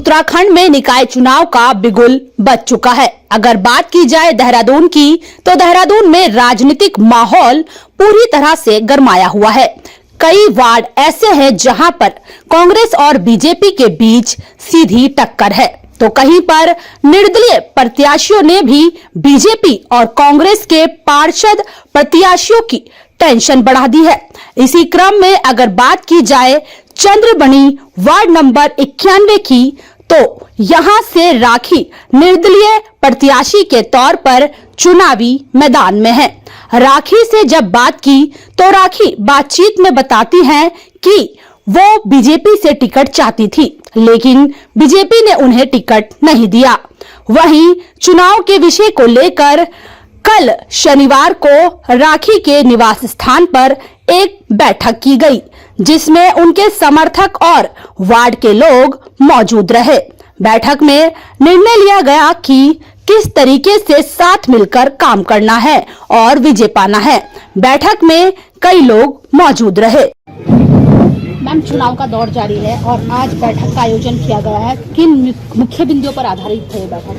उत्तराखंड में निकाय चुनाव का बिगुल बज चुका है। अगर बात की जाए देहरादून की, तो देहरादून में राजनीतिक माहौल पूरी तरह से गरमाया हुआ है। कई वार्ड ऐसे हैं जहां पर कांग्रेस और बीजेपी के बीच सीधी टक्कर है, तो कहीं पर निर्दलीय प्रत्याशियों ने भी बीजेपी और कांग्रेस के पार्षद प्रत्याशियों की टेंशन बढ़ा दी है। इसी क्रम में अगर बात की जाए चंद्रबनी वार्ड नंबर 91 की, तो यहां से राखी निर्दलीय प्रत्याशी के तौर पर चुनावी मैदान में है। राखी से जब बात की तो राखी बातचीत में बताती हैं कि वो बीजेपी से टिकट चाहती थी, लेकिन बीजेपी ने उन्हें टिकट नहीं दिया। वहीं चुनाव के विषय को लेकर कल शनिवार को राखी के निवास स्थान पर एक बैठक की गई, जिसमें उनके समर्थक और वार्ड के लोग मौजूद रहे। बैठक में निर्णय लिया गया कि किस तरीके से साथ मिलकर काम करना है और विजय पाना है। बैठक में कई लोग मौजूद रहे। मैम, चुनाव का दौर जारी है और आज बैठक का आयोजन किया गया है। किन मुख्य बिंदुओं पर आधारित है बैठक?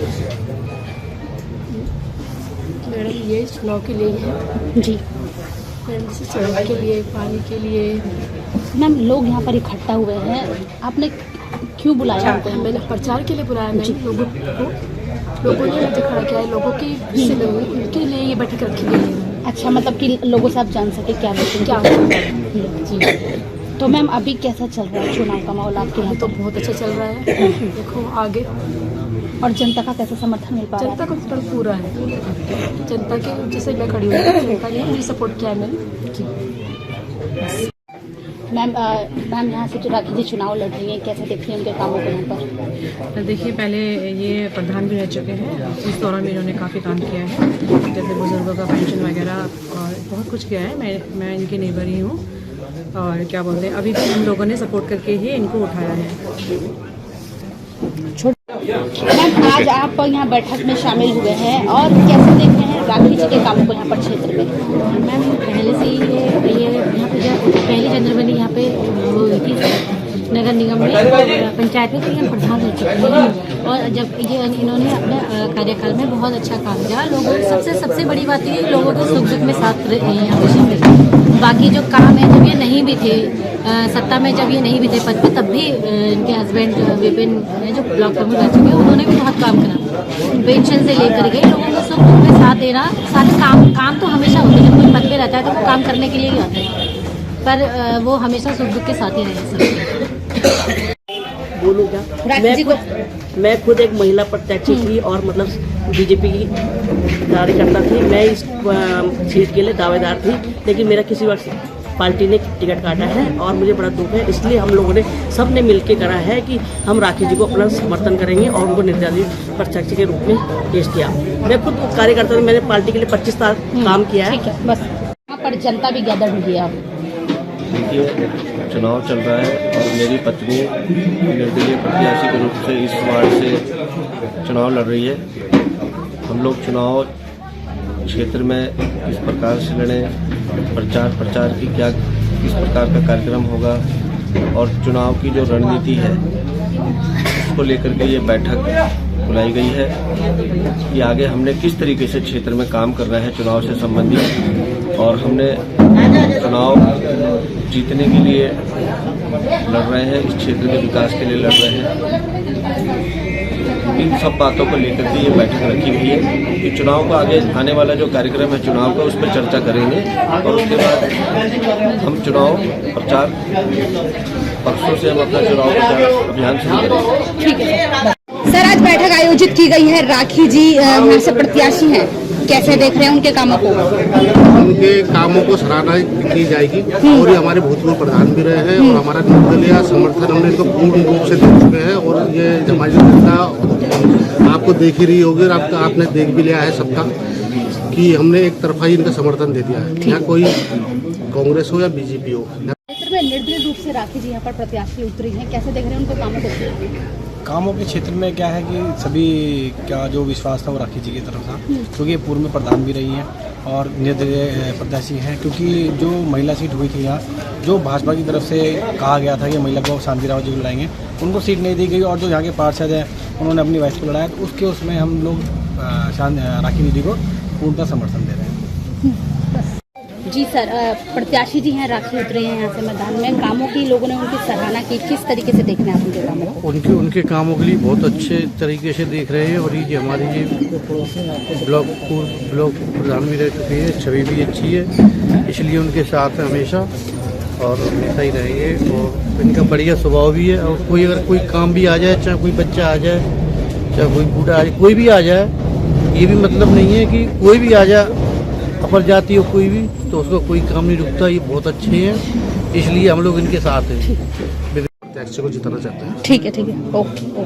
मैडम, ये चुनाव के लिए है जी। सड़क के लिए, पानी के लिए। मैम, लोग यहाँ पर इकट्ठा हुए हैं, आपने क्यों बुलाया उनको? मैंने प्रचार के लिए बुलाया। मैंने लोगों ने मुझे खड़ा किया है, लोगों की उनके लिए ये बैठक रखी गई है। अच्छा, मतलब कि लोगों से आप जान सके क्या क्या जी। तो मैम, अभी कैसा चल रहा है चुनाव का माहौल आपके यहाँ? तो बहुत अच्छा चल रहा है। देखो आगे। और जनता का कैसा समर्थन मिल पा रहा है? जनता का समर्थन पूरा है। जनता के जैसे मैं खड़ी हूँ, जनता ने मुझे सपोर्ट किया है। मैम, यहाँ से जो राखी जी चुनाव लड़ रही है, कैसे देखती हैं उनके कामों को यहाँ पर? देखिए, पहले ये प्रधान भी रह चुके हैं। इस दौरान भी इन्होंने काफ़ी काम किया है, जैसे बुजुर्गों का पेंशन वगैरह और बहुत कुछ किया है। मैं इनकी नेबर ही हूँ और क्या बोलते हैं, अभी भी हम लोगों ने सपोर्ट करके ही इनको उठाया है। मैम, आज आप यहाँ बैठक में शामिल हुए हैं और कैसे देख रहे हैं राखी जी के कामों को यहाँ पर क्षेत्र में? मैम, पहले से ही ये यहाँ पे जब पहली चंद्रबनी यहाँ पे वो हुई थी नगर निगम में और पंचायत में, तो ये प्रधान रह चुके हैं। और जब ये इन्होंने अपने कार्यकाल में बहुत अच्छा काम किया। लोगों सबसे बड़ी बात ये, लोगों के सुख दुख में साथ हमेशा मिले। बाकी जो काम है, जब ये नहीं भी थे सत्ता में, जब ये नहीं भी थे पद पे, तब भी इनके हस्बैंड विपिन जो ब्लॉक प्रमुख रह चुके हैं, उन्होंने भी बहुत काम करा। पेंशन से लेकर के लोगों को सुख दुख में साथ देना। सारे काम तो हमेशा होते हैं। जब कोई पद पे रहता है तो वो काम करने के लिए ही आता है, पर वो हमेशा सुख दुख के साथ ही रहे। बोलूँ क्या? मैं खुद एक महिला प्रत्याशी थी और मतलब बीजेपी की कार्यकर्ता थी। मैं इस सीट के लिए दावेदार थी, लेकिन मेरा किसी वर्ष पार्टी ने टिकट काटा है और मुझे बड़ा दुख है। इसलिए हम लोगों ने सबने मिलकर करा है कि हम राखी जी को अपना समर्थन करेंगे और उनको निर्दलीय प्रत्याशी के रूप में पेश किया। मैं खुद कार्यकर्ता हूँ, मैंने पार्टी के लिए 25 साल काम किया है। ठीक है, बस यहाँ पर जनता भी गैदर हुई है। देखिए, चुनाव चल रहा है और मेरी पत्नी निर्दलीय प्रत्याशी के रूप से इस वार्ड से चुनाव लड़ रही है। हम लोग चुनाव क्षेत्र में किस प्रकार से लड़ें, प्रचार की क्या किस प्रकार का कार्यक्रम होगा और चुनाव की जो रणनीति है उसको लेकर के ये बैठक बुलाई गई है कि आगे हमने किस तरीके से क्षेत्र में काम करना है चुनाव से संबंधित। और हमने चुनाव जीतने के लिए लड़ रहे हैं, इस क्षेत्र के विकास के लिए लड़ रहे हैं। इन सब बातों को लेकर के ये बैठक रखी गई है कि चुनाव का आगे आने वाला जो कार्यक्रम है चुनाव का, उस पर चर्चा करेंगे और उसके बाद हम चुनाव प्रचार पक्षों से हम अपना चुनाव प्रचार अभियान शुरू करेंगे। ठीक है सर, आज बैठक आयोजित की गई है। राखी जी यहाँ से प्रत्याशी हैं, कैसे देख रहे हैं उनके कामों को? उनके कामों को सराहना की जाएगी और ये हमारे भूतपूर्व प्रधान भी रहे हैं और हमारा निर्दलीय समर्थन हमने इनको पूर्ण रूप से दे चुके हैं। और ये हमारी जनता आपको देख ही रही होगी और आपने देख भी लिया है सबका कि हमने एक तरफा ही इनका समर्थन दे दिया है, या कोई कांग्रेस हो या बीजेपी हो। निर्दलीय रूप से राखी जी यहाँ पर प्रत्याशी उतरी हैं, कैसे देख रहे हैं उनको कामों को? कामों के क्षेत्र में क्या है कि सभी का जो विश्वास था वो राखी जी की तरफ था, क्योंकि ये पूर्व में प्रधान भी रही हैं और निर्दलीय प्रत्याशी हैं। क्योंकि जो महिला सीट हुई थी यहाँ, जो भाजपा की तरफ से कहा गया था कि महिला को शांति राव जी को लड़ाएंगे, उनको सीट नहीं दी गई और जो यहाँ के पार्षद हैं उन्होंने अपनी वाइफ को लड़ाया, तो उसमें हम लोग राखी दीदी को पूर्णतः समर्थन दे रहे हैं। जी सर, प्रत्याशी जी हैं, राखी उतरे हैं यहाँ से मैदान में, कामों की लोगों ने उनकी सराहना की, किस तरीके से देखना है आप उनके कामों को? उनके कामों के लिए बहुत अच्छे तरीके से देख रहे हैं और ये हमारी ये ब्लॉक प्रधान भी रह चुके हैं, छवि भी अच्छी है, इसलिए उनके साथ हमेशा और हमेशा ही रहेंगे। और इनका बढ़िया स्वभाव भी है और अगर कोई काम भी आ जाए, चाहे कोई बच्चा आ जाए, चाहे कोई बूढ़ा आ जाए, कोई भी आ जाए, ये भी मतलब नहीं है कि कोई भी आ जाए अपर जाति हो कोई भी, तो उसका कोई काम नहीं रुकता। ये बहुत अच्छे हैं, इसलिए हम लोग इनके साथ हैं। प्रत्याशी को जिताना चाहते हैं। ठीक है, ओके।